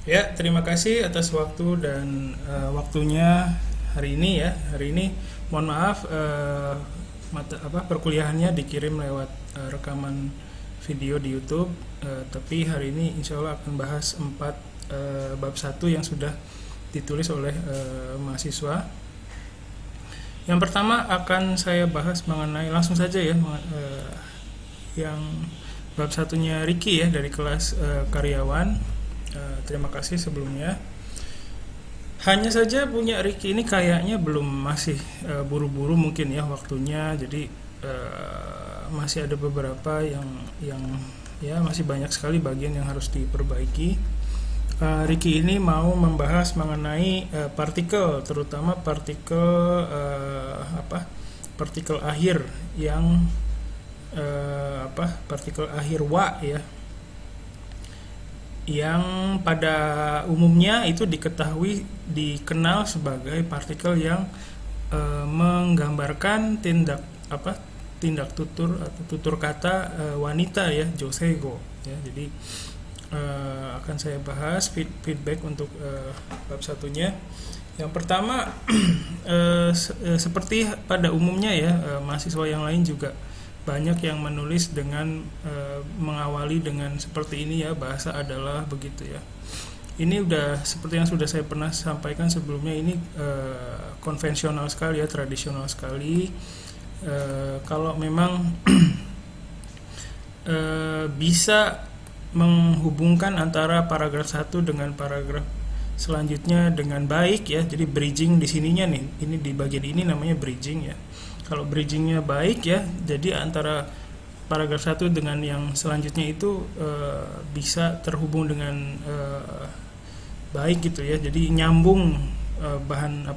Ya, terima kasih atas waktu dan waktunya hari ini ya. Hari ini mohon maaf perkuliahannya dikirim lewat rekaman video di YouTube. Tapi hari ini insya Allah akan bahas 4 bab 1 yang sudah ditulis oleh mahasiswa. Yang pertama akan saya bahas mengenai langsung saja ya yang bab satunya Ricky ya dari kelas karyawan. Terima kasih sebelumnya. Hanya saja punya Ricky ini kayaknya belum masih buru-buru mungkin ya waktunya. Jadi masih ada beberapa yang ya masih banyak sekali bagian yang harus diperbaiki. Ricky ini mau membahas mengenai partikel, terutama partikel partikel akhir yang partikel akhir Wa ya, yang pada umumnya itu dikenal sebagai partikel yang menggambarkan tindak tutur atau tutur kata wanita ya, joseigo ya. Jadi akan saya bahas feedback untuk bab satunya. Yang pertama seperti pada umumnya ya, mahasiswa yang lain juga banyak yang menulis dengan mengawali dengan seperti ini ya, bahasa adalah begitu ya. Ini udah seperti yang sudah saya pernah sampaikan sebelumnya, ini konvensional sekali ya, tradisional sekali. Kalau memang bisa menghubungkan antara paragraf 1 dengan paragraf selanjutnya dengan baik ya. Jadi bridging di sininya nih, ini di bagian ini namanya bridging ya. Kalau bridgingnya baik ya, jadi antara paragraf 1 dengan yang selanjutnya itu bisa terhubung dengan baik gitu ya. Jadi nyambung bahan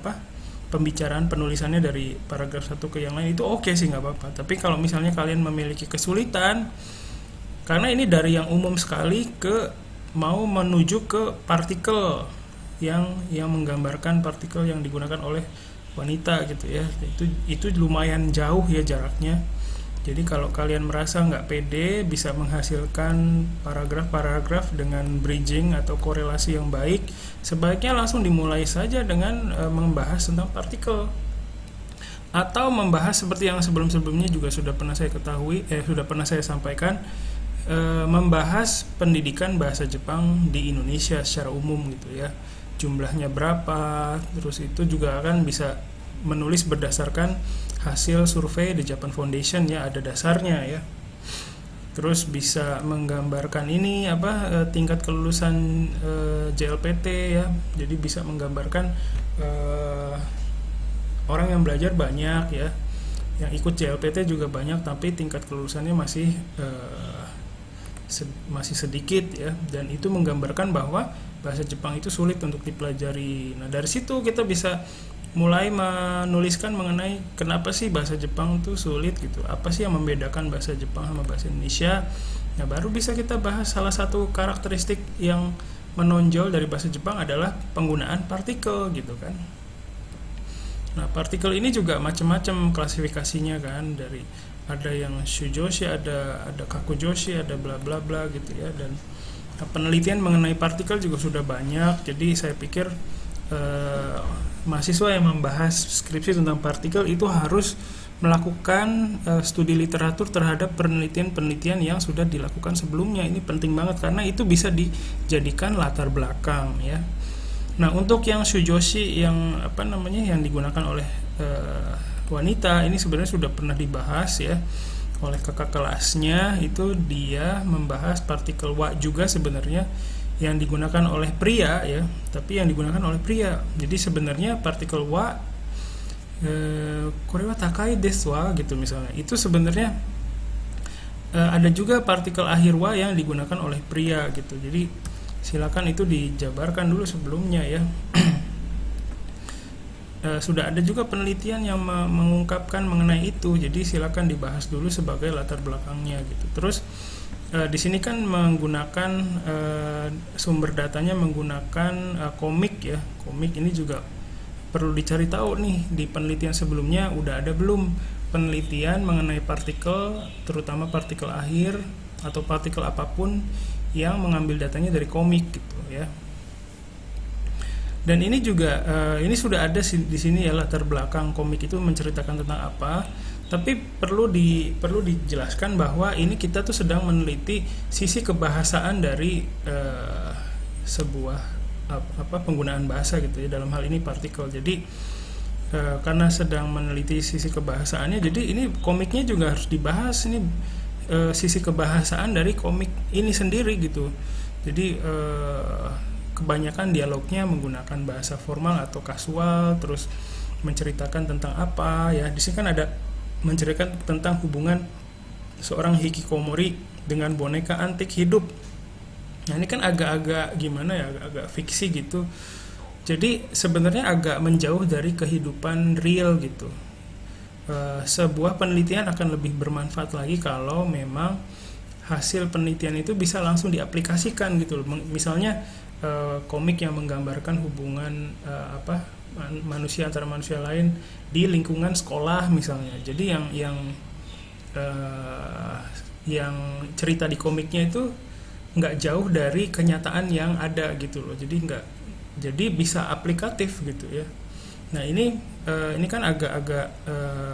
pembicaraan penulisannya dari paragraf 1 ke yang lain itu oke sih, nggak apa-apa. Tapi kalau misalnya kalian memiliki kesulitan, karena ini dari yang umum sekali ke mau menuju ke partikel yang menggambarkan partikel yang digunakan oleh wanita gitu ya, itu lumayan jauh ya jaraknya. Jadi kalau kalian merasa nggak pede bisa menghasilkan paragraf-paragraf dengan bridging atau korelasi yang baik, sebaiknya langsung dimulai saja dengan membahas tentang partikel, atau membahas seperti yang sebelum-sebelumnya juga sudah pernah saya sampaikan, membahas pendidikan bahasa Jepang di Indonesia secara umum gitu ya, jumlahnya berapa. Terus itu juga akan bisa menulis berdasarkan hasil survei di Japan Foundation ya, ada dasarnya ya. Terus bisa menggambarkan ini tingkat kelulusan JLPT ya, jadi bisa menggambarkan orang yang belajar banyak ya, yang ikut JLPT juga banyak tapi tingkat kelulusannya masih sedikit ya, dan itu menggambarkan bahwa bahasa Jepang itu sulit untuk dipelajari. Nah, dari situ kita bisa mulai menuliskan mengenai kenapa sih bahasa Jepang itu sulit gitu. Apa sih yang membedakan bahasa Jepang sama bahasa Indonesia? Nah, baru bisa kita bahas salah satu karakteristik yang menonjol dari bahasa Jepang adalah penggunaan partikel gitu kan. Nah, partikel ini juga macam-macam klasifikasinya kan, dari ada yang shujoshi, ada kakujoshi, ada bla bla bla gitu ya. Dan penelitian mengenai partikel juga sudah banyak. Jadi saya pikir mahasiswa yang membahas skripsi tentang partikel itu harus melakukan studi literatur terhadap penelitian-penelitian yang sudah dilakukan sebelumnya. Ini penting banget karena itu bisa dijadikan latar belakang ya. Nah, untuk yang shujoshi yang yang digunakan oleh wanita, ini sebenarnya sudah pernah dibahas ya oleh kakak kelasnya. Itu dia membahas partikel wa juga sebenarnya yang digunakan oleh pria ya, tapi yang digunakan oleh pria. Jadi sebenarnya partikel wa korewa takai desu wa gitu misalnya, itu sebenarnya ada juga partikel akhir wa yang digunakan oleh pria gitu. Jadi silakan itu dijabarkan dulu sebelumnya ya. Sudah ada juga penelitian yang mengungkapkan mengenai itu, jadi silakan dibahas dulu sebagai latar belakangnya gitu. Terus di sini kan menggunakan sumber datanya menggunakan komik ya. Komik ini juga perlu dicari tahu nih, di penelitian sebelumnya udah ada belum penelitian mengenai partikel, terutama partikel akhir atau partikel apapun yang mengambil datanya dari komik gitu ya. Dan ini juga ini sudah ada di sini ya, latar belakang komik itu menceritakan tentang apa. Tapi perlu dijelaskan bahwa ini kita tuh sedang meneliti sisi kebahasaan dari sebuah penggunaan bahasa gitu ya, dalam hal ini partikel. Jadi karena sedang meneliti sisi kebahasaannya, jadi ini komiknya juga harus dibahas ini sisi kebahasaan dari komik ini sendiri gitu. Jadi kebanyakan dialognya menggunakan bahasa formal atau kasual, terus menceritakan tentang apa ya. Di sini kan ada menceritakan tentang hubungan seorang hikikomori dengan boneka antik hidup. Nah ini kan agak-agak gimana ya, agak-agak fiksi gitu. Jadi sebenarnya agak menjauh dari kehidupan real gitu. Sebuah penelitian akan lebih bermanfaat lagi kalau memang hasil penelitian itu bisa langsung diaplikasikan gitu. Misalnya komik yang menggambarkan hubungan manusia antara manusia lain di lingkungan sekolah misalnya. Jadi yang cerita di komiknya itu nggak jauh dari kenyataan yang ada gitu loh. Jadi bisa aplikatif gitu ya. Nah ini kan agak-agak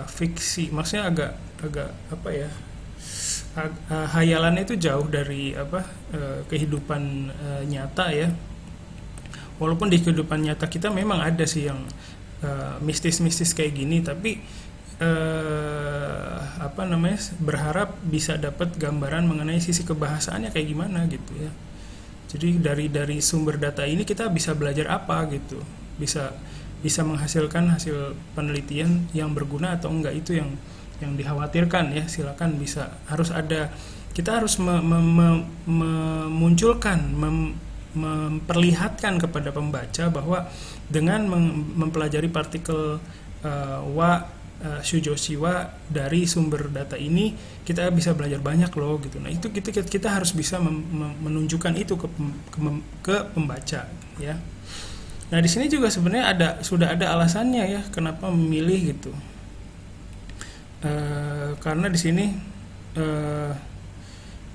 fiksi, maksudnya agak apa ya, hayalannya itu jauh dari kehidupan nyata ya. Walaupun di kehidupan nyata kita memang ada sih yang mistis-mistis kayak gini, tapi berharap bisa dapat gambaran mengenai sisi kebahasaannya kayak gimana gitu ya. Jadi dari sumber data ini kita bisa belajar apa gitu, bisa menghasilkan hasil penelitian yang berguna atau enggak, itu yang dikhawatirkan ya. Silakan, kita harus memunculkan, memperlihatkan kepada pembaca bahwa dengan mempelajari partikel Shujoshiwa dari sumber data ini kita bisa belajar banyak loh gitu. Nah itu kita harus bisa menunjukkan itu ke pembaca ya. Nah di sini juga sebenarnya sudah ada alasannya ya kenapa memilih gitu. Karena di sini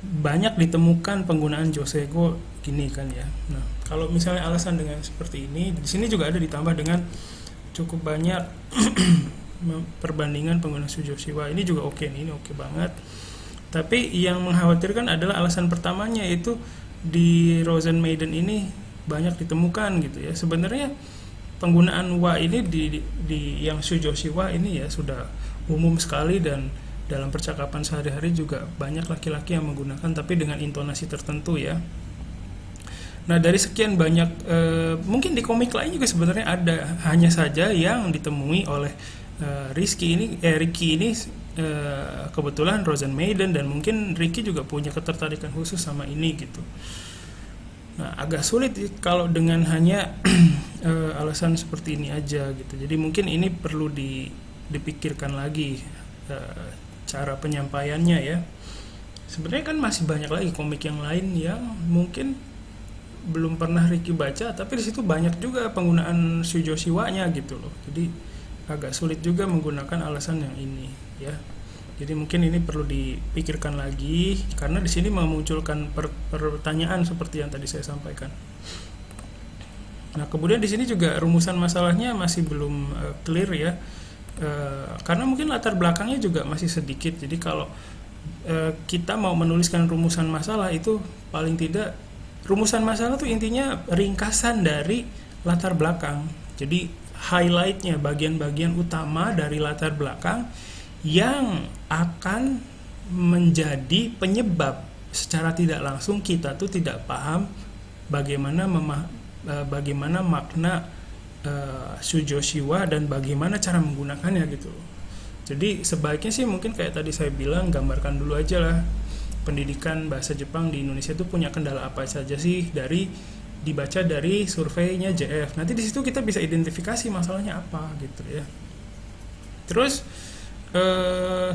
banyak ditemukan penggunaan joseigo gini kan ya. Nah kalau misalnya alasan dengan seperti ini, di sini juga ada ditambah dengan cukup banyak perbandingan penggunaan Shujoshiwa. Ini juga oke nih, ini oke banget. Tapi yang mengkhawatirkan adalah alasan pertamanya, yaitu di Rosen Maiden ini banyak ditemukan gitu ya. Sebenarnya penggunaan wa ini di yang Shujoshiwa ini ya sudah umum sekali, dan dalam percakapan sehari-hari juga banyak laki-laki yang menggunakan, tapi dengan intonasi tertentu ya. Nah dari sekian banyak mungkin di komik lain juga sebenarnya ada, hanya saja yang ditemui oleh Ricky ini kebetulan Rosen Maiden, dan mungkin Ricky juga punya ketertarikan khusus sama ini gitu. Nah agak sulit kalau dengan hanya alasan seperti ini aja gitu. Jadi mungkin ini perlu dipikirkan lagi cara penyampaiannya ya. Sebenarnya kan masih banyak lagi komik yang lain yang mungkin belum pernah Ricky baca, tapi di situ banyak juga penggunaan Shujoshiwa-nya gitu loh. Jadi agak sulit juga menggunakan alasan yang ini ya. Jadi mungkin ini perlu dipikirkan lagi, karena di sini memunculkan pertanyaan seperti yang tadi saya sampaikan. Nah kemudian di sini juga rumusan masalahnya masih belum clear ya, karena mungkin latar belakangnya juga masih sedikit. Jadi kalau kita mau menuliskan rumusan masalah, itu paling tidak rumusan masalah itu intinya ringkasan dari latar belakang. Jadi highlightnya, bagian-bagian utama dari latar belakang yang akan menjadi penyebab secara tidak langsung kita tuh tidak paham bagaimana makna Shujoshiwa dan bagaimana cara menggunakannya gitu. Jadi sebaiknya sih mungkin kayak tadi saya bilang, gambarkan dulu aja lah pendidikan bahasa Jepang di Indonesia itu punya kendala apa saja sih, dibaca dari surveinya JF. Nanti di situ kita bisa identifikasi masalahnya apa gitu ya. Terus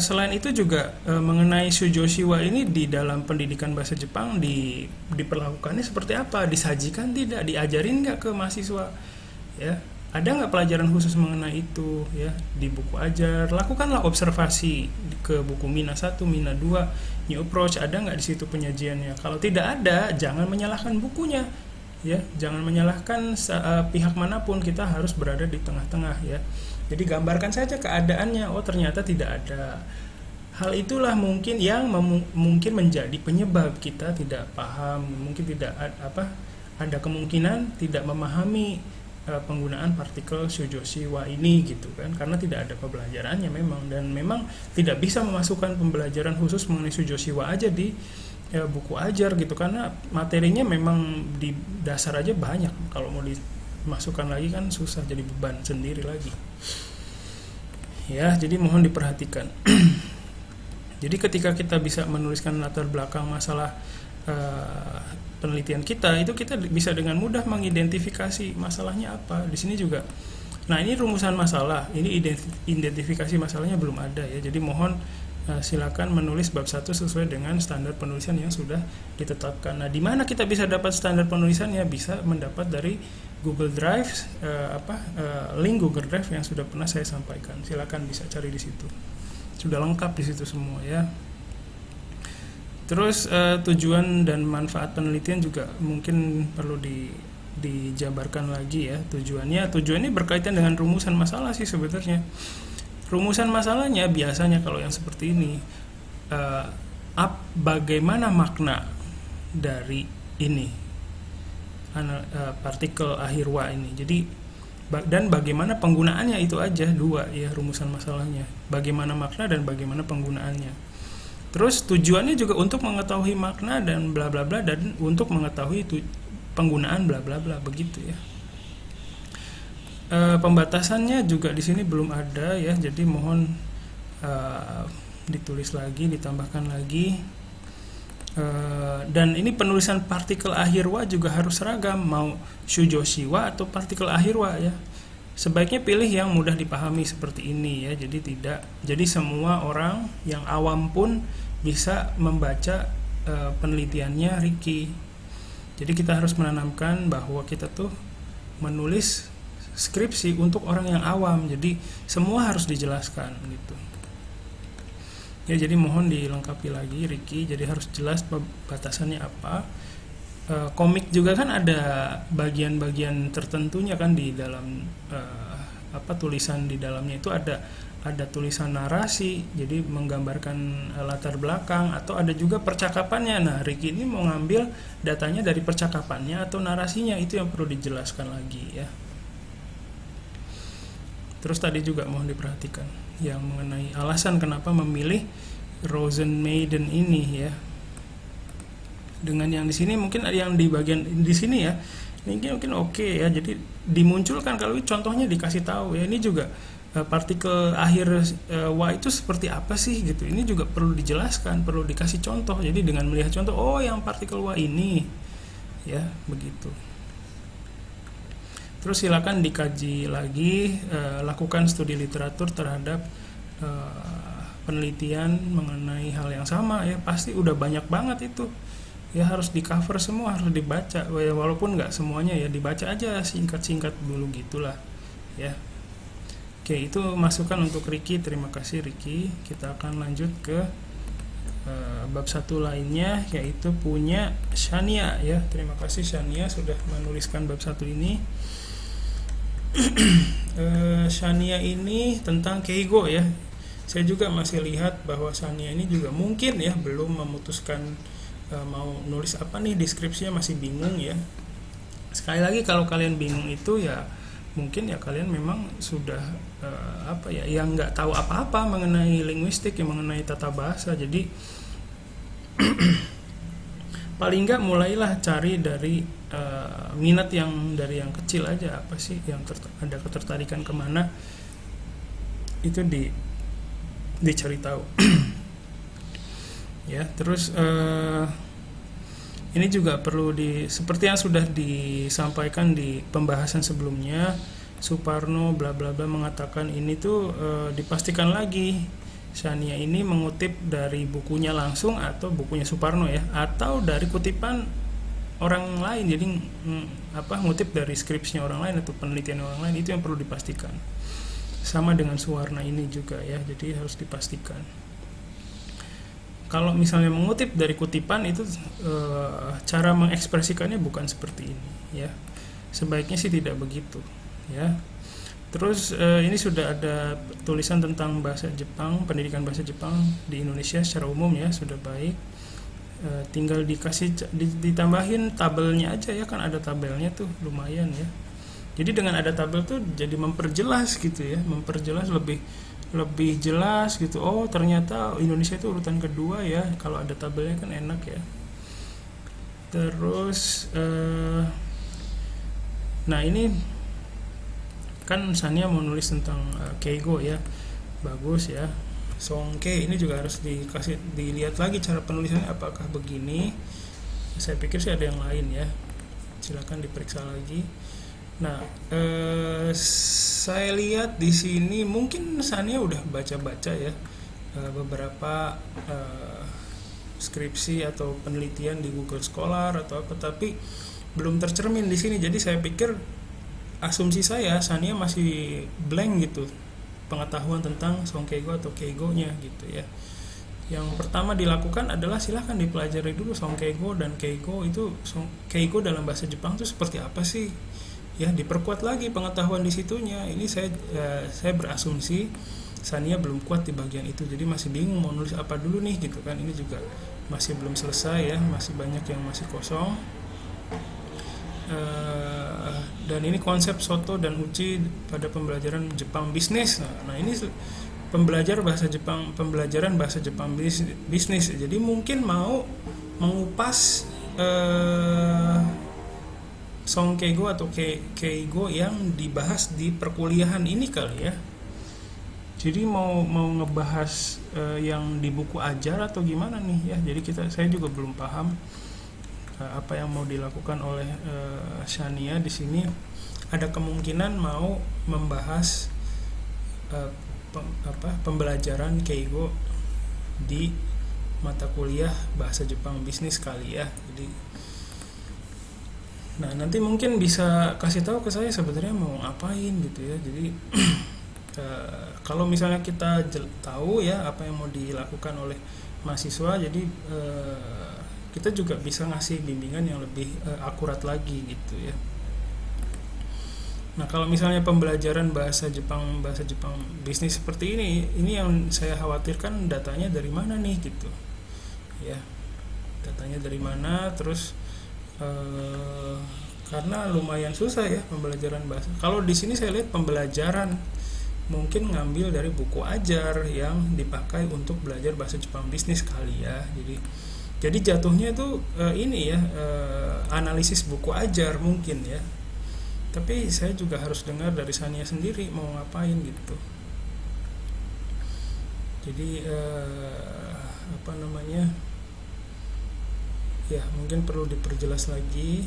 selain itu juga mengenai Shujoshiwa ini di dalam pendidikan bahasa Jepang diperlakukannya seperti apa? Disajikan tidak? Diajarin nggak ke mahasiswa? Ya, ada nggak pelajaran khusus mengenai itu ya di buku ajar? Lakukanlah observasi ke buku Mina 1, Mina 2, New Approach, ada nggak di situ penyajiannya? Kalau tidak ada, jangan menyalahkan bukunya. ya. Jangan menyalahkan pihak manapun, kita harus berada di tengah-tengah ya. Jadi gambarkan saja keadaannya, oh ternyata tidak ada. Hal itulah mungkin yang mungkin menjadi penyebab kita tidak paham, mungkin tidak ada kemungkinan tidak memahami penggunaan partikel Shoujo Shiwa ini gitu kan, karena tidak ada pembelajarannya memang, dan memang tidak bisa memasukkan pembelajaran khusus mengenai Shoujo Shiwa aja di buku ajar gitu, karena materinya memang di dasar aja banyak, kalau mau dimasukkan lagi kan susah, jadi beban sendiri lagi ya. Jadi mohon diperhatikan. Jadi ketika kita bisa menuliskan latar belakang masalah penelitian kita, itu kita bisa dengan mudah mengidentifikasi masalahnya apa. Di sini juga. Nah, ini rumusan masalah. Ini identifikasi masalahnya belum ada ya. Jadi mohon silakan menulis bab 1 sesuai dengan standar penulisan yang sudah ditetapkan. Nah, di mana kita bisa dapat standar penulisannya? Bisa mendapat dari Google Drive, link Google Drive yang sudah pernah saya sampaikan. Silakan bisa cari di situ. Sudah lengkap di situ semua ya. Terus tujuan dan manfaat penelitian juga mungkin perlu dijabarkan lagi ya. Tujuannya berkaitan dengan rumusan masalah sih sebenarnya. Rumusan masalahnya biasanya kalau yang seperti ini, bagaimana makna dari ini partikel Ahirwa ini. Jadi dan bagaimana penggunaannya, itu aja dua ya rumusan masalahnya. Bagaimana makna dan bagaimana penggunaannya. Terus tujuannya juga untuk mengetahui makna dan bla bla bla, dan untuk mengetahui penggunaan bla bla bla, begitu ya. Pembatasannya juga di sini belum ada ya, jadi mohon ditulis lagi, ditambahkan lagi. Dan ini penulisan partikel Ahirwa juga harus seragam, mau Shoujo Shiwa atau partikel Ahirwa ya. Sebaiknya pilih yang mudah dipahami seperti ini ya. Jadi semua orang yang awam pun bisa membaca penelitiannya Ricky. Jadi kita harus menanamkan bahwa kita tuh menulis skripsi untuk orang yang awam. Jadi semua harus dijelaskan gitu. Ya, jadi mohon dilengkapi lagi Ricky. Jadi harus jelas batasannya apa. Komik juga kan ada bagian-bagian tertentunya kan di dalam tulisan di dalamnya itu ada tulisan narasi, jadi menggambarkan latar belakang, atau ada juga percakapannya. Nah, Ricky ini mau ngambil datanya dari percakapannya atau narasinya, itu yang perlu dijelaskan lagi ya. Terus tadi juga mohon diperhatikan yang mengenai alasan kenapa memilih Rosenmaiden ini ya. Dengan yang di sini mungkin ada yang di bagian di sini ya. Ini mungkin oke ya. Jadi dimunculkan, kalau contohnya dikasih tahu ya. Ini juga partikel akhir Y itu seperti apa sih gitu. Ini juga perlu dijelaskan, perlu dikasih contoh. Jadi dengan melihat contoh, oh yang partikel Y ini ya, begitu. Terus silakan dikaji lagi, lakukan studi literatur terhadap penelitian mengenai hal yang sama ya. Pasti udah banyak banget itu ya, harus di cover semua, harus dibaca ya, walaupun nggak semuanya ya, dibaca aja singkat-singkat dulu gitulah ya. Oke, itu masukan untuk Ricky. Terima kasih Ricky. Kita akan lanjut ke bab 1 lainnya, yaitu punya Shania ya. Terima kasih Shania sudah menuliskan bab 1 ini. Shania ini tentang Keigo ya. Saya juga masih lihat bahwa Shania ini juga mungkin ya belum memutuskan mau nulis apa nih, deskripsinya masih bingung ya. Sekali lagi, kalau kalian bingung itu ya mungkin ya kalian memang sudah yang nggak tahu apa-apa mengenai linguistik, yang mengenai tata bahasa. Jadi paling nggak mulailah cari dari minat yang dari yang kecil aja, apa sih yang ada ketertarikan kemana, itu dicari tahu. Ya, terus ini juga perlu seperti yang sudah disampaikan di pembahasan sebelumnya, Suparno bla bla bla mengatakan ini tuh dipastikan lagi Shania ini mengutip dari bukunya langsung atau bukunya Suparno ya, atau dari kutipan orang lain. Jadi ngutip dari skripsinya orang lain atau penelitian orang lain, itu yang perlu dipastikan. Sama dengan Suwarna ini juga ya, jadi harus dipastikan. kalau misalnya mengutip dari kutipan itu cara mengekspresikannya bukan seperti ini ya. Sebaiknya sih tidak begitu ya. Terus ini sudah ada tulisan tentang bahasa Jepang, pendidikan bahasa Jepang di Indonesia secara umum ya, sudah baik. Tinggal ditambahin tabelnya aja ya, kan ada tabelnya tuh, lumayan ya. Jadi dengan ada tabel tuh jadi memperjelas gitu ya, memperjelas lebih jelas gitu. Oh ternyata Indonesia itu urutan kedua ya, kalau ada tabelnya kan enak ya. Terus nah ini kan Sania mau nulis tentang Keigo ya, bagus ya. Songke ini juga harus dilihat lagi cara penulisannya apakah begini. Saya pikir sih ada yang lain ya, silakan diperiksa lagi. Nah saya lihat di sini mungkin Sania udah baca-baca ya beberapa skripsi atau penelitian di Google Scholar atau apa, tapi belum tercermin di sini. Jadi saya pikir, asumsi saya Sania masih blank gitu pengetahuan tentang Songkeigo atau Keigo-nya gitu ya. Yang pertama dilakukan adalah silahkan dipelajari dulu Songkeigo dan Keigo itu. Keigo dalam bahasa Jepang itu seperti apa sih? Ya, diperkuat lagi pengetahuan di situnya. Ini saya berasumsi Sania belum kuat di bagian itu, jadi masih bingung mau nulis apa dulu nih gitu kan. Ini juga masih belum selesai ya, masih banyak yang masih kosong. Dan ini konsep Soto dan Uchi pada pembelajaran Jepang bisnis. Nah ini pembelajaran bahasa Jepang bisnis. Jadi mungkin mau mengupas Songkeigo atau Keigo yang dibahas di perkuliahan ini kali ya. Jadi mau ngebahas yang di buku ajar atau gimana nih ya. Jadi saya juga belum paham apa yang mau dilakukan oleh Sania di sini. Ada kemungkinan mau membahas pembelajaran Keigo di mata kuliah bahasa Jepang bisnis kali ya. Jadi nah nanti mungkin bisa kasih tahu ke saya sebenarnya mau ngapain gitu ya. Jadi kalau misalnya kita tahu ya apa yang mau dilakukan oleh mahasiswa, jadi kita juga bisa ngasih bimbingan yang lebih akurat lagi gitu ya. Nah kalau misalnya pembelajaran bahasa Jepang bisnis seperti ini yang saya khawatirkan datanya dari mana nih gitu ya. Datanya dari mana, terus karena lumayan susah ya pembelajaran bahasa. Kalau di sini saya lihat pembelajaran mungkin ngambil dari buku ajar yang dipakai untuk belajar bahasa Jepang bisnis kali ya. Jadi jatuhnya itu analisis buku ajar mungkin ya. Tapi saya juga harus dengar dari Sania sendiri mau ngapain gitu. Jadi ya mungkin perlu diperjelas lagi,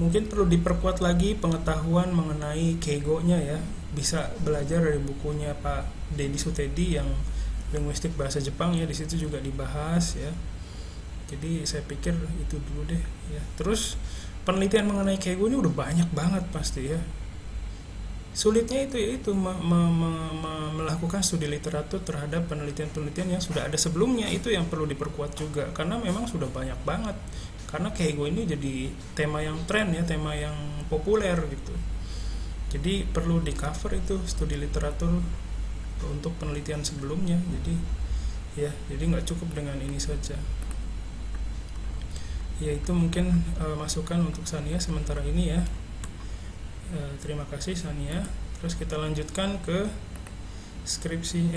mungkin perlu diperkuat lagi pengetahuan mengenai Keigo-nya ya. Bisa belajar dari bukunya Pak Dedi Sutedi yang linguistik bahasa Jepang ya, di situ juga dibahas ya. Jadi saya pikir itu dulu deh ya. Terus penelitian mengenai Keigo ini udah banyak banget pasti ya. Sulitnya itu melakukan studi literatur terhadap penelitian-penelitian yang sudah ada sebelumnya. Itu yang perlu diperkuat juga, karena memang sudah banyak banget. Karena Keigo ini jadi tema yang tren ya, tema yang populer gitu. Jadi perlu di cover itu studi literatur untuk penelitian sebelumnya. Jadi nggak cukup dengan ini saja. Ya itu mungkin masukan untuk Sania sementara ini ya. Terima kasih Sania. Terus kita lanjutkan ke skripsi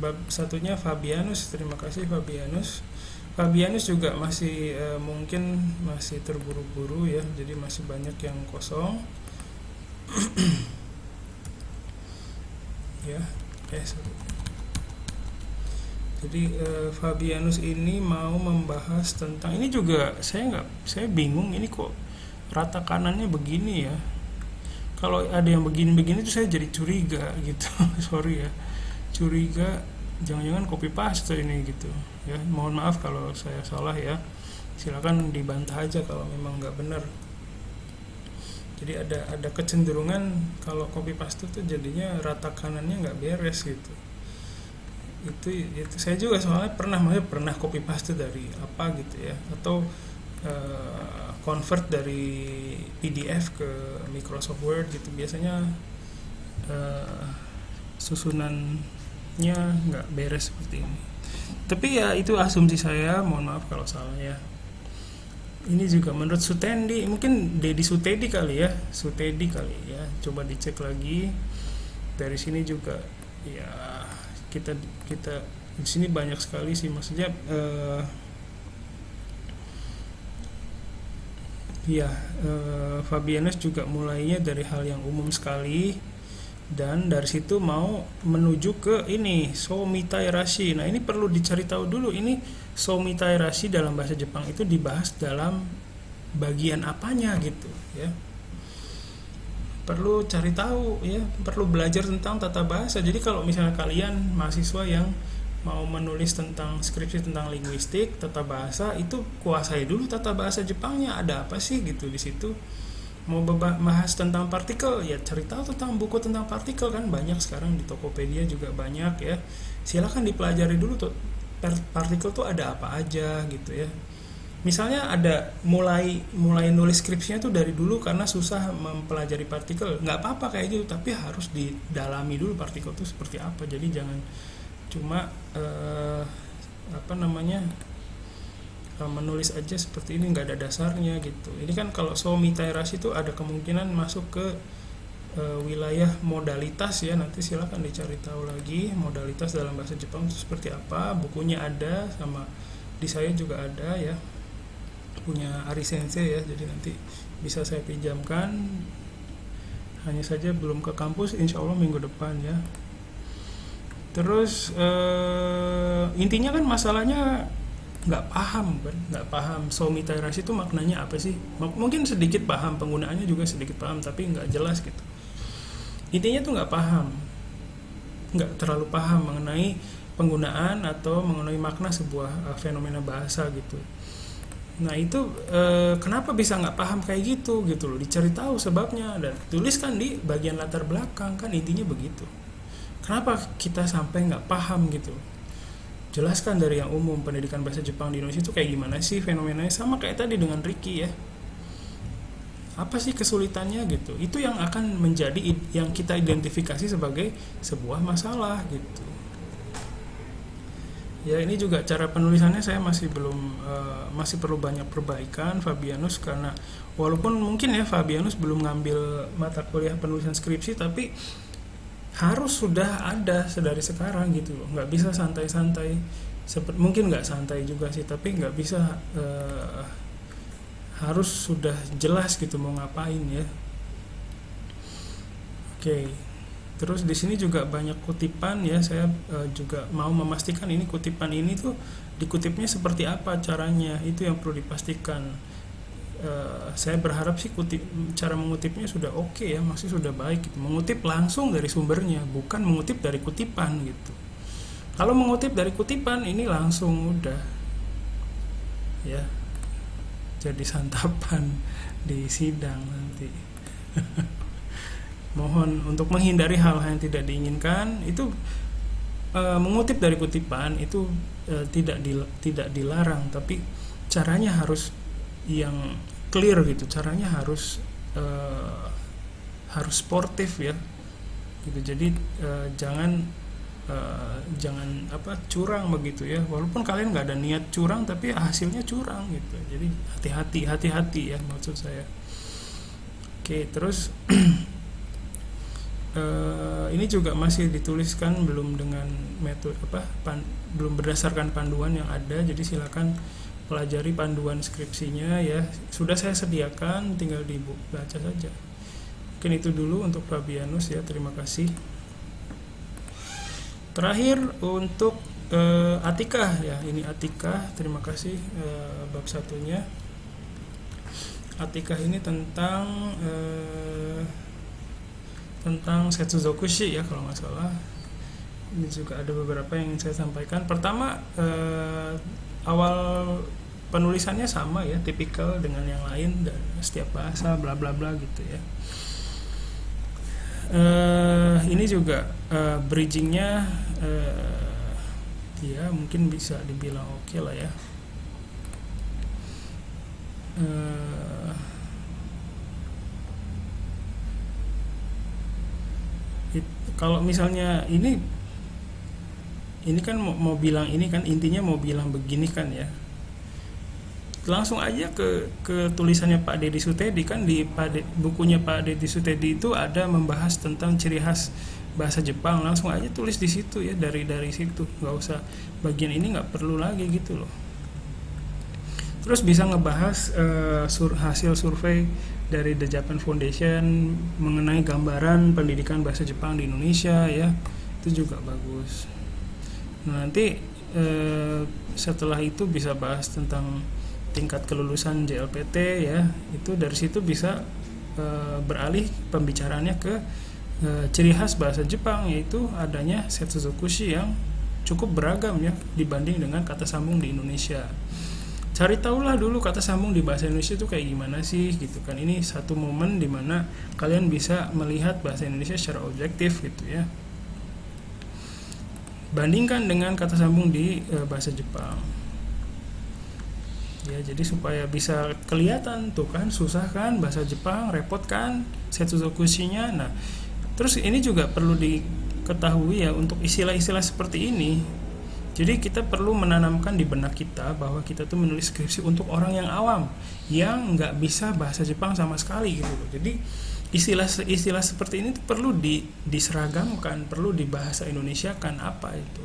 bab satunya Fabianus. Terima kasih Fabianus. Fabianus juga masih mungkin masih terburu-buru ya, jadi masih banyak yang kosong. Ya, jadi Fabianus ini mau membahas tentang ini juga saya bingung, ini kok rata kanannya begini ya. Kalau ada yang begini-begini tuh saya jadi curiga gitu. Sorry ya, curiga jangan-jangan copy paste ini gitu ya. Mohon maaf kalau saya salah ya, silakan dibantah aja kalau memang nggak benar. Jadi ada kecenderungan kalau copy paste tuh jadinya rata kanannya nggak beres gitu. Itu saya juga soalnya pernah copy paste dari apa gitu ya, atau convert dari PDF ke Microsoft Word gitu. Biasanya eh, susunannya nggak beres seperti ini. Tapi ya itu asumsi saya, mohon maaf kalau salah ya. Ini juga menurut Sutendi, mungkin Dedi Sutedi kali ya, Sutedi kali ya. Coba dicek lagi. Dari sini juga ya, kita kita di sini banyak sekali sih, maksudnya ya, Fabianus juga mulainya dari hal yang umum sekali, dan dari situ mau menuju ke ini Soumitai Rashi. Nah, ini perlu dicari tahu dulu, ini Soumitai Rashi dalam bahasa Jepang itu dibahas dalam bagian apanya gitu ya. Perlu cari tahu ya, perlu belajar tentang tata bahasa. Jadi kalau misalnya kalian mahasiswa yang mau menulis tentang skripsi tentang linguistik, tata bahasa, itu kuasai dulu tata bahasa Jepangnya, ada apa sih gitu di situ. Mau bahas tentang partikel, ya cari tahu tentang buku tentang partikel, kan banyak sekarang di Tokopedia juga banyak ya. Silakan dipelajari dulu tuh partikel tuh ada apa aja gitu ya. Misalnya ada mulai nulis skripsinya tuh dari dulu karena susah mempelajari partikel, nggak apa-apa kayak gitu, tapi harus didalami dulu partikel itu seperti apa. Jadi jangan cuma menulis aja seperti ini, nggak ada dasarnya gitu. Ini kan kalau Soumitai Rashi itu ada kemungkinan masuk ke wilayah modalitas ya. Nanti silakan dicari tahu lagi modalitas dalam bahasa Jepang itu seperti apa. Bukunya ada, sama di saya juga ada ya, punya Ari Sensei ya, jadi nanti bisa saya pinjamkan. Hanya saja belum ke kampus, insya Allah minggu depan ya. Terus intinya kan masalahnya nggak paham Soumitai Rashi itu maknanya apa sih. Mungkin sedikit paham, penggunaannya juga sedikit paham, tapi nggak jelas gitu. Intinya tuh nggak terlalu paham mengenai penggunaan atau mengenai makna sebuah fenomena bahasa gitu. Nah itu kenapa bisa nggak paham kayak gitu loh, dicari tahu sebabnya dan tuliskan di bagian latar belakang, kan intinya begitu. Kenapa kita sampai nggak paham gitu, jelaskan dari yang umum, pendidikan bahasa Jepang di Indonesia itu kayak gimana sih fenomenanya, sama kayak tadi dengan Ricky ya, apa sih kesulitannya gitu. Itu yang akan menjadi yang kita identifikasi sebagai sebuah masalah gitu. Ya ini juga cara penulisannya saya masih perlu banyak perbaikan Fabianus, karena walaupun mungkin ya Fabianus belum ngambil mata kuliah penulisan skripsi, tapi harus sudah ada sedari sekarang gitu loh. Nggak bisa santai-santai, mungkin nggak santai juga sih, tapi nggak bisa, harus sudah jelas gitu mau ngapain ya. Oke. Terus di sini juga banyak kutipan ya, saya juga mau memastikan ini kutipan ini tuh dikutipnya seperti apa caranya, itu yang perlu dipastikan. Saya berharap sih cara mengutipnya sudah oke ya, maksudnya sudah baik gitu. Mengutip langsung dari sumbernya, bukan mengutip dari kutipan gitu. Kalau mengutip dari kutipan ini langsung udah ya jadi santapan di sidang nanti. Mohon untuk menghindari hal-hal yang tidak diinginkan. Itu mengutip dari kutipan itu tidak dilarang, tapi caranya harus yang clear gitu, caranya harus sportif ya gitu. Jadi jangan curang begitu ya, walaupun kalian nggak ada niat curang tapi hasilnya curang gitu. Jadi hati-hati ya maksud saya. Oke, terus ini juga masih dituliskan belum dengan metode belum berdasarkan panduan yang ada, jadi silakan pelajari panduan skripsinya ya, sudah saya sediakan, tinggal dibaca saja. Mungkin itu dulu untuk Fabianus ya, terima kasih. Terakhir untuk Atika ya, ini Atika, terima kasih bab satunya. Atika ini tentang Setsuzokushi ya kalau nggak salah. Ini juga ada beberapa yang saya sampaikan. Pertama, awal penulisannya sama ya, tipikal dengan yang lain, dan setiap bahasa bla bla bla gitu ya. Ini juga bridgingnya ya mungkin bisa dibilang oke lah ya. Eh, Kalau misalnya ini kan mau bilang ini kan intinya mau bilang begini kan ya, langsung aja ke tulisannya Pak Deddy Sutedi kan di bukunya Pak Deddy Sutedi itu ada membahas tentang ciri khas bahasa Jepang, langsung aja tulis di situ ya, dari situ, nggak usah bagian ini, nggak perlu lagi gitu loh. Terus bisa ngebahas hasil survei dari The Japan Foundation mengenai gambaran pendidikan bahasa Jepang di Indonesia ya, itu juga bagus. Nah, nanti setelah itu bisa bahas tentang tingkat kelulusan JLPT ya, itu dari situ bisa beralih pembicaraannya ke ciri khas bahasa Jepang, yaitu adanya setsuzokushi yang cukup beragam ya dibanding dengan kata sambung di Indonesia. Cari tahulah dulu kata sambung di bahasa Indonesia itu kayak gimana sih gitu kan. Ini satu momen dimana kalian bisa melihat bahasa Indonesia secara objektif gitu ya, bandingkan dengan kata sambung di bahasa Jepang ya. Jadi supaya bisa kelihatan tuh kan, susah kan bahasa Jepang, repot kan setsuzokushi-nya. Nah, terus ini juga perlu diketahui ya, untuk istilah-istilah seperti ini, jadi kita perlu menanamkan di benak kita bahwa kita tuh menulis skripsi untuk orang yang awam, yang nggak bisa bahasa Jepang sama sekali gitu. Jadi istilah-istilah seperti ini tuh perlu diseragamkan, perlu dibahasa Indonesiakan apa itu.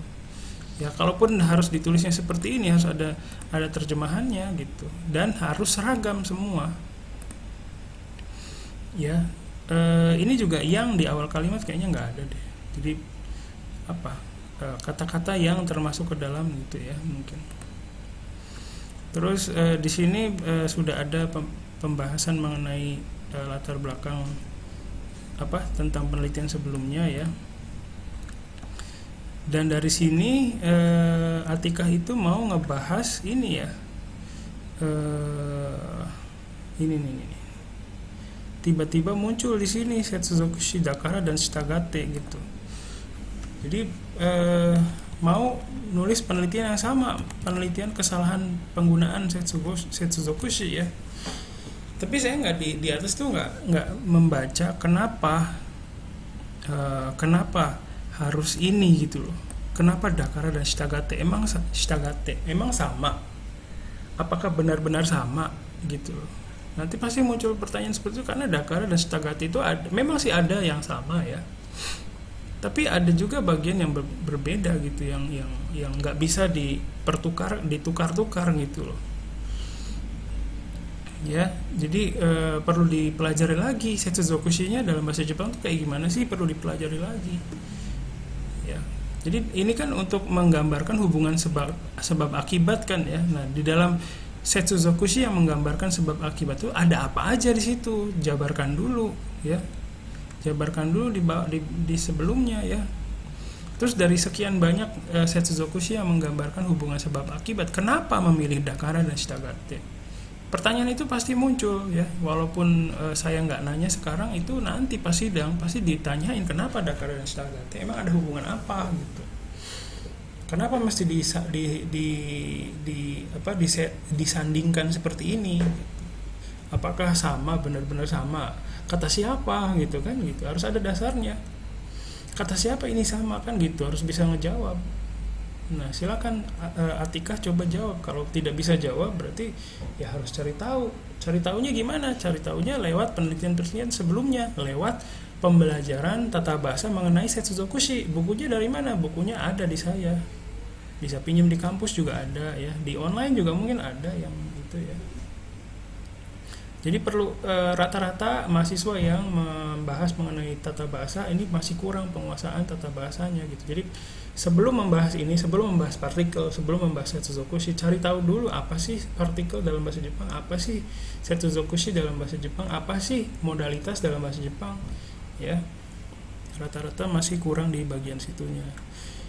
Ya kalaupun harus ditulisnya seperti ini, harus ada terjemahannya gitu, dan harus seragam semua. Ya, ini juga yang di awal kalimat kayaknya nggak ada deh. Jadi kata-kata yang termasuk ke dalam gitu ya mungkin. Terus di sini sudah ada pembahasan mengenai latar belakang tentang penelitian sebelumnya ya. Dan dari sini Atikah itu mau ngebahas ini ya, ini tiba-tiba muncul di sini setsuzokushi, dakara, dan shitagate gitu. Jadi mau nulis penelitian yang sama, penelitian kesalahan penggunaan setsuzokushi ya. Tapi saya nggak di atas tuh nggak membaca kenapa harus ini gitu loh. Kenapa dakara dan shitagate? Emang sama? Apakah benar-benar sama gitu loh? Nanti pasti muncul pertanyaan seperti itu, karena dakara dan shitagate itu memang sih ada yang sama ya. Tapi ada juga bagian yang berbeda gitu, yang nggak bisa ditukar-tukar gitu loh. Ya, jadi perlu dipelajari lagi setsuzokushi-nya dalam bahasa Jepang tuh kayak gimana sih, perlu dipelajari lagi. Ya. Jadi ini kan untuk menggambarkan hubungan sebab akibat kan ya. Nah, di dalam setsuzokushi yang menggambarkan sebab akibat itu ada apa aja di situ? Jabarkan dulu ya. Jabarkan dulu di sebelumnya ya. Terus dari sekian banyak setsuzokushi yang menggambarkan hubungan sebab akibat, kenapa memilih dakara dan shitagate? Pertanyaan itu pasti muncul ya. Walaupun saya nggak nanya sekarang, itu nanti pas sidang pasti ditanyain kenapa dakara dan shitagate. Emang ada hubungan apa gitu? Kenapa mesti disandingkan seperti ini? Apakah sama, benar-benar sama? Kata siapa gitu kan gitu, harus ada dasarnya. Kata siapa ini sama kan gitu, harus bisa ngejawab. Nah silakan Atikah coba jawab. Kalau tidak bisa jawab berarti ya harus cari tahu. Cari tahunya gimana? Cari tahunya lewat penelitian sebelumnya, lewat pembelajaran tata bahasa mengenai setsuzokushi. Bukunya dari mana? Bukunya ada di saya, bisa pinjam di kampus juga ada ya, di online juga mungkin ada yang gitu ya. Jadi perlu rata-rata mahasiswa yang membahas mengenai tata bahasa ini masih kurang penguasaan tata bahasanya gitu. Jadi sebelum membahas ini, sebelum membahas partikel, sebelum membahas setsuzokushi, cari tahu dulu apa sih partikel dalam bahasa Jepang, apa sih setsuzokushi dalam bahasa Jepang, apa sih modalitas dalam bahasa Jepang ya. Rata-rata masih kurang di bagian situnya.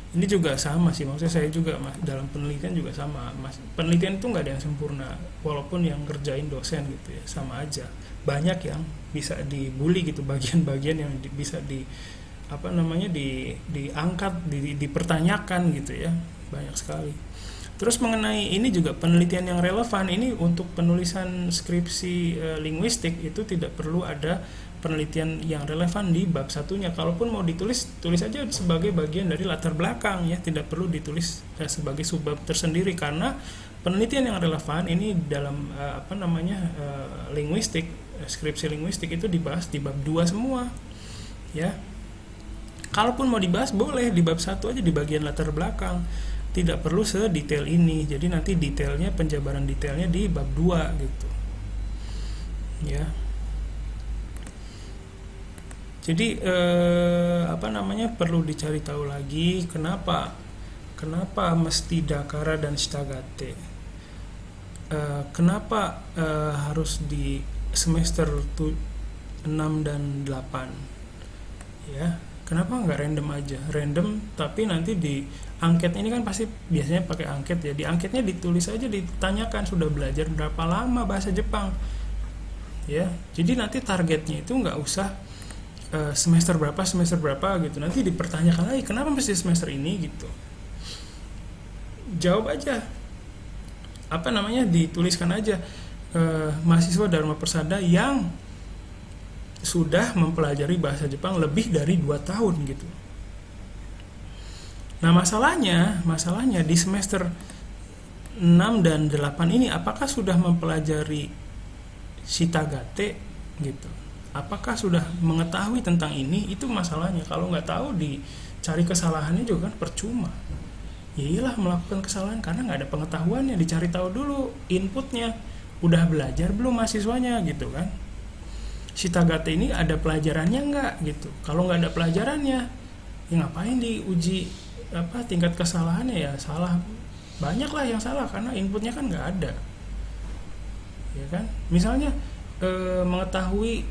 Ini juga sama sih, maksudnya saya juga dalam penelitian juga sama. Penelitian itu nggak ada yang sempurna, walaupun yang ngerjain dosen gitu ya, sama aja. Banyak yang bisa dibully gitu, bagian-bagian yang bisa diangkat, dipertanyakan gitu ya. banyak sekali. Terus mengenai ini juga penelitian yang relevan, ini untuk penulisan skripsi linguistik itu tidak perlu ada penelitian yang relevan di bab satunya. Kalaupun mau ditulis, tulis aja sebagai bagian dari latar belakang ya, tidak perlu ditulis sebagai subbab tersendiri, karena penelitian yang relevan ini dalam linguistik, skripsi linguistik itu dibahas di bab 2 semua ya. Kalaupun mau dibahas boleh di bab 1 aja di bagian latar belakang, tidak perlu sedetail ini. Jadi nanti detailnya, penjabaran detailnya di bab 2 gitu ya. Jadi perlu dicari tahu lagi kenapa mesti Dakara dan Stagate, kenapa harus di semester 6 dan 8 ya. Kenapa nggak random aja? Random tapi nanti di angket ini kan pasti biasanya pakai angket ya. Di angketnya ditulis aja, ditanyakan sudah belajar berapa lama bahasa Jepang ya. Jadi nanti targetnya itu nggak usah semester berapa gitu. Nanti dipertanyakan lagi kenapa mesti semester ini gitu. Jawab aja. Dituliskan aja mahasiswa Dharma Persada yang sudah mempelajari bahasa Jepang lebih dari 2 tahun gitu. Nah, masalahnya di semester 6 dan 8 ini apakah sudah mempelajari Shitagate gitu? Apakah sudah mengetahui tentang ini? Itu masalahnya. Kalau nggak tahu, dicari kesalahannya juga kan percuma. Ya iyalah melakukan kesalahan karena nggak ada pengetahuannya. Dicari tahu dulu inputnya, udah belajar belum mahasiswanya gitu kan. Shitagate ini ada pelajarannya nggak gitu. Kalau nggak ada pelajarannya, ya ngapain diuji tingkat kesalahannya? Ya salah, banyak lah yang salah karena inputnya kan nggak ada, ya kan. Misalnya mengetahui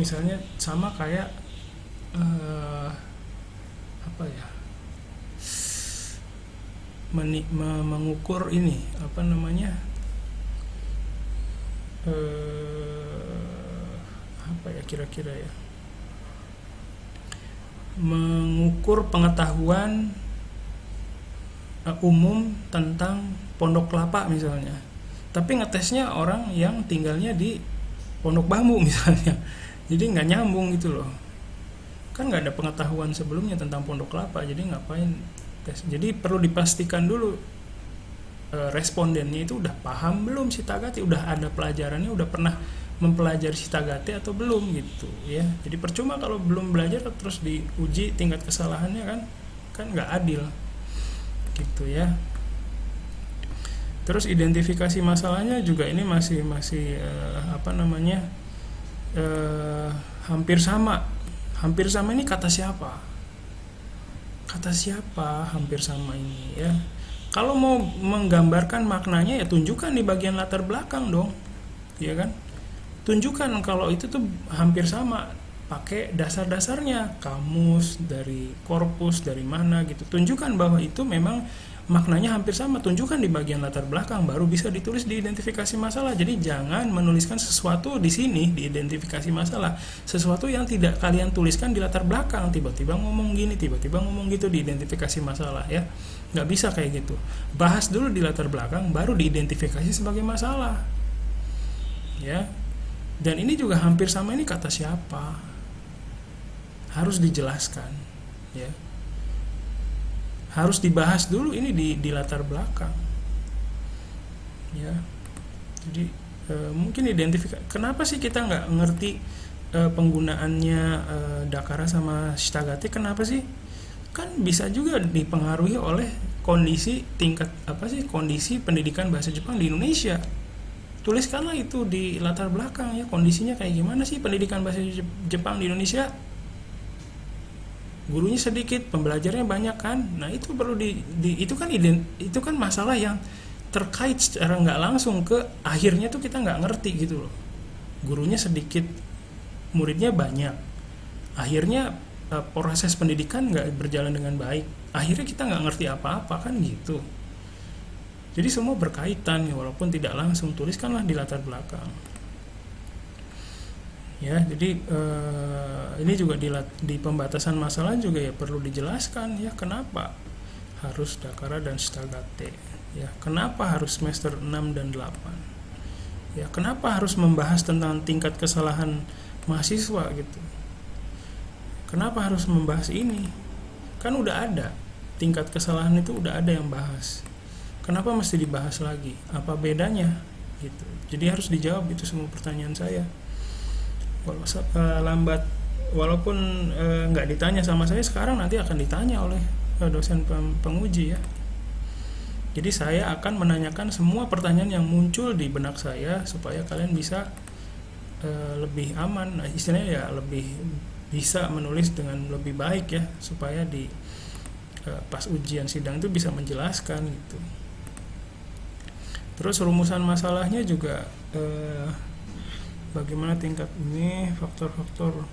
misalnya sama kayak mengukur ini kira-kira ya, mengukur pengetahuan umum tentang Pondok Kelapa misalnya, tapi ngetesnya orang yang tinggalnya di Pondok Bambu misalnya, jadi nggak nyambung gitu loh, kan nggak ada pengetahuan sebelumnya tentang Pondok Kelapa, jadi ngapain tes. Jadi perlu dipastikan dulu respondennya itu udah paham belum Shitagate, udah ada pelajarannya, udah pernah mempelajari Shitagate atau belum gitu ya. Jadi percuma kalau belum belajar terus diuji tingkat kesalahannya, kan nggak adil gitu ya. Terus identifikasi masalahnya juga ini masih hampir sama ini kata siapa hampir sama ini ya. Kalau mau menggambarkan maknanya ya tunjukkan di bagian latar belakang dong, ya kan. Tunjukkan kalau itu tuh hampir sama, pakai dasar-dasarnya, kamus, dari korpus, dari mana gitu. Tunjukkan bahwa itu memang maknanya hampir sama, tunjukkan di bagian latar belakang, baru bisa ditulis di identifikasi masalah. Jadi jangan menuliskan sesuatu di sini di identifikasi masalah, sesuatu yang tidak kalian tuliskan di latar belakang, tiba-tiba ngomong gini, tiba-tiba ngomong gitu di identifikasi masalah ya. Nggak bisa kayak gitu. Bahas dulu di latar belakang, baru diidentifikasi sebagai masalah ya. Dan ini juga hampir sama, ini kata siapa harus dijelaskan ya, harus dibahas dulu ini di latar belakang ya. Jadi mungkin identifikasi kenapa sih kita nggak ngerti penggunaannya Dakara sama Shitagate, kenapa sih? Kan bisa juga dipengaruhi oleh kondisi kondisi pendidikan bahasa Jepang di Indonesia. Tuliskanlah itu di latar belakang ya, kondisinya kayak gimana sih pendidikan bahasa Jepang di Indonesia. Gurunya sedikit, pembelajarnya banyak kan. Nah, itu perlu itu kan masalah yang terkait secara nggak langsung ke akhirnya tuh kita nggak ngerti gitu loh. Gurunya sedikit, muridnya banyak. Akhirnya proses pendidikan nggak berjalan dengan baik. Akhirnya kita nggak ngerti apa-apa kan gitu. Jadi semua berkaitan ya, walaupun tidak langsung, tuliskanlah di latar belakang. Ya, jadi ini juga di pembatasan masalah juga ya perlu dijelaskan ya kenapa harus Dakara dan Stagate. Ya, kenapa harus semester 6 dan 8? Ya, kenapa harus membahas tentang tingkat kesalahan mahasiswa gitu? Kenapa harus membahas ini? Kan udah ada tingkat kesalahan itu, udah ada yang bahas. Kenapa mesti dibahas lagi? Apa bedanya? Gitu. Jadi harus dijawab itu semua pertanyaan saya. Lambat, walaupun nggak ditanya sama saya sekarang, nanti akan ditanya oleh dosen penguji ya. Jadi saya akan menanyakan semua pertanyaan yang muncul di benak saya supaya kalian bisa lebih aman, istilahnya ya lebih bisa menulis dengan lebih baik ya, supaya di pas ujian sidang itu bisa menjelaskan gitu. Terus rumusan masalahnya juga bagaimana tingkat ini, faktor-faktor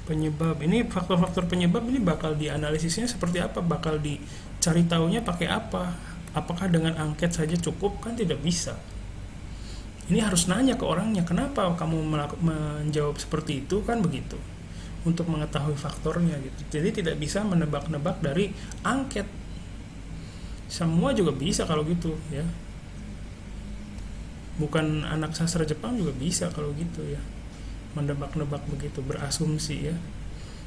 penyebab. Ini faktor-faktor penyebab ini bakal dianalisisnya seperti apa, bakal dicari taunya pakai apa. Apakah dengan angket saja cukup? Kan tidak bisa. Ini harus nanya ke orangnya, kenapa kamu menjawab seperti itu, kan begitu. Untuk mengetahui faktornya gitu. Jadi tidak bisa menebak-nebak dari angket. Semua juga bisa kalau gitu ya. Bukan anak sastra Jepang juga bisa kalau gitu ya. Menebak-nebak begitu, berasumsi ya.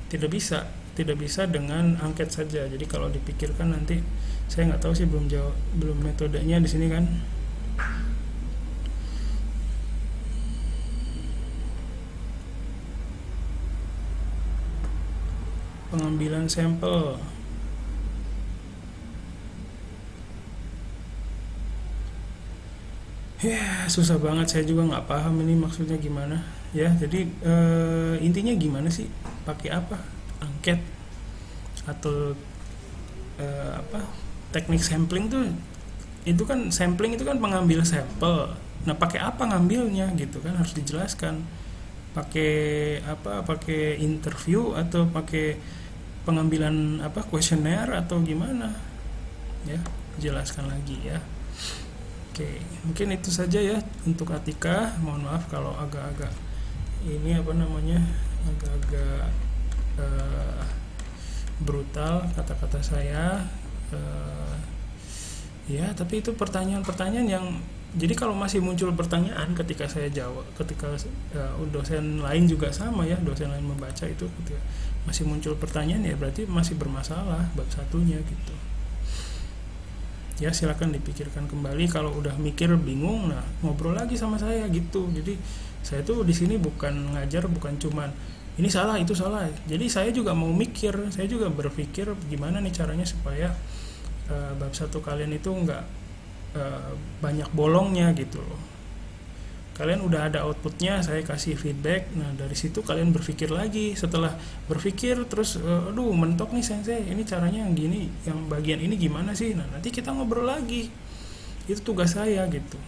Tidak bisa dengan angket saja. Jadi kalau dipikirkan nanti, saya nggak tahu sih, belum metodenya di sini kan. Pengambilan sampel. Ya susah banget, saya juga nggak paham ini maksudnya gimana ya. Jadi intinya gimana sih, pakai apa, angket atau apa, teknik sampling tuh, itu kan sampling itu kan pengambil sampel. Nah pakai apa ngambilnya gitu kan, harus dijelaskan. Pakai apa, pakai interview atau pakai pengambilan apa, kuesioner atau gimana ya, jelaskan lagi ya. Oke, mungkin itu saja ya untuk Atika. Mohon maaf kalau agak-agak ini apa namanya, agak-agak brutal kata-kata saya. Ya, tapi itu pertanyaan-pertanyaan yang, jadi kalau masih muncul pertanyaan ketika saya jawab, ketika dosen lain juga sama ya, dosen lain membaca itu, ketika masih muncul pertanyaan ya berarti masih bermasalah bab satunya gitu. Ya silakan dipikirkan kembali. Kalau udah mikir bingung, nah ngobrol lagi sama saya gitu. Jadi saya tuh di sini bukan ngajar, bukan cuman ini salah itu salah. Jadi saya juga mau mikir, saya juga berpikir gimana nih caranya supaya bab satu kalian itu nggak banyak bolongnya gitu loh. Kalian udah ada outputnya, saya kasih feedback. Nah dari situ kalian berpikir lagi. Setelah berpikir terus, aduh mentok nih sensei, ini caranya yang gini, yang bagian ini gimana sih? Nah nanti kita ngobrol lagi. Itu tugas saya gitu.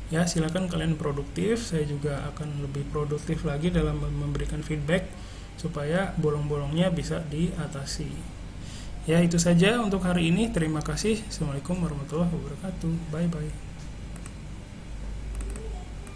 Ya silakan kalian produktif. Saya juga akan lebih produktif lagi dalam memberikan feedback supaya bolong-bolongnya bisa diatasi. Ya itu saja untuk hari ini. Terima kasih. Assalamualaikum warahmatullahi wabarakatuh. Bye bye.